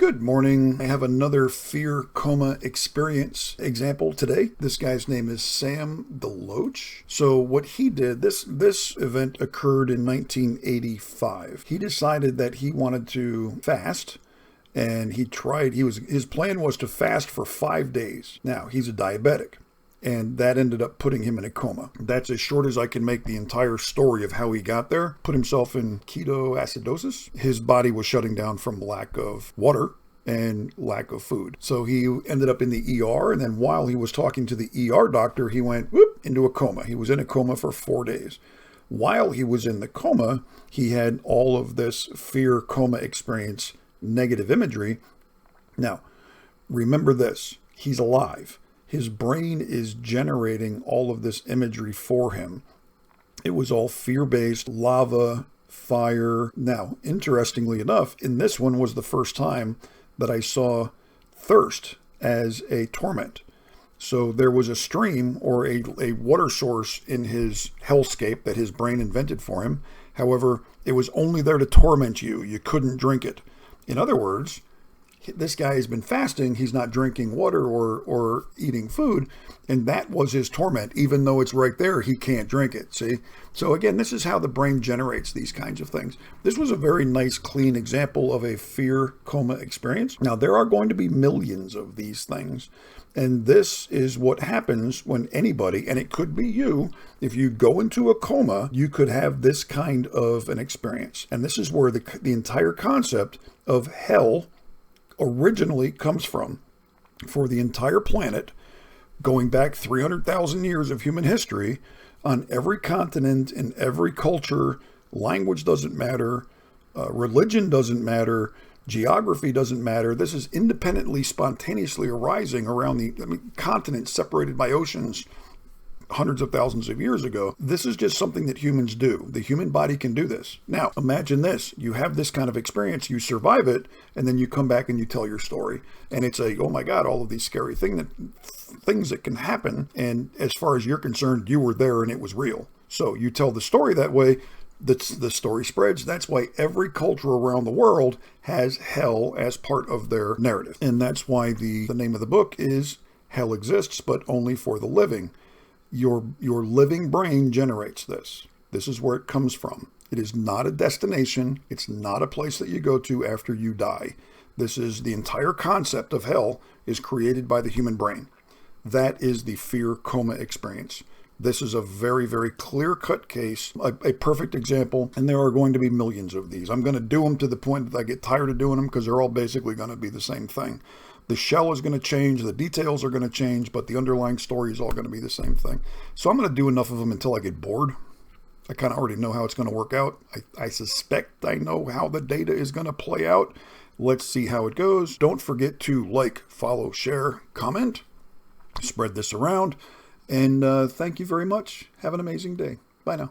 Good morning. I have another Fear Coma Experience example today. This guy's name is Sam DeLoach. So what he did, this event occurred in 1985. He decided that he wanted to fast, and his plan was to fast for 5 days. Now, he's a diabetic, and that ended up putting him in a coma. That's as short as I can make the entire story of how he got there. Put himself in ketoacidosis. His body was shutting down from lack of water and lack of food. So he ended up in the ER, and then while he was talking to the ER doctor, he went into a coma. He was in a coma for 4 days. While he was in the coma, he had all of this Fear Coma Experience negative imagery. Now, remember this, he's alive. His brain is generating all of this imagery for him. It was all fear-based, lava, fire. Now, interestingly enough, in this one was the first time that I saw thirst as a torment. So there was a stream or a water source in his hellscape that his brain invented for him. However, it was only there to torment you. You couldn't drink it. In other words, this guy has been fasting. He's not drinking water or eating food. And that was his torment. Even though it's right there, he can't drink it. See? So again, this is how the brain generates these kinds of things. This was a very nice, clean example of a fear coma experience. Now, there are going to be millions of these things. And this is what happens when anybody, and it could be you, if you go into a coma, you could have this kind of an experience. And this is where the entire concept of hell originally comes from. For the entire planet, going back 300,000 years of human history, on every continent, in every culture, language doesn't matter, religion doesn't matter, geography doesn't matter. This is independently, spontaneously arising around the continents separated by oceans hundreds of thousands of years ago. This is just something that humans do. The human body can do this. Now, imagine this. You have this kind of experience, you survive it, and then you come back and you tell your story. And it's oh my God, all of these scary things that can happen. And as far as you're concerned, you were there and it was real. So you tell the story that way, the story spreads. That's why every culture around the world has hell as part of their narrative. And that's why the name of the book is Hell Exists, but Only for the Living. Your living brain generates this. This is where it comes from. It is not a destination. It's not a place that you go to after you die. This is the entire concept of hell is created by the human brain. That is the Fear Coma Experience. This is a very, very clear-cut case, a perfect example, and there are going to be millions of these. I'm going to do them to the point that I get tired of doing them because they're all basically going to be the same thing. The shell is going to change, the details are going to change, but the underlying story is all going to be the same thing. So I'm going to do enough of them until I get bored. I kind of already know how it's going to work out. I suspect I know how the data is going to play out. Let's see how it goes. Don't forget to like, follow, share, comment, spread this around. And thank you very much. Have an amazing day. Bye now.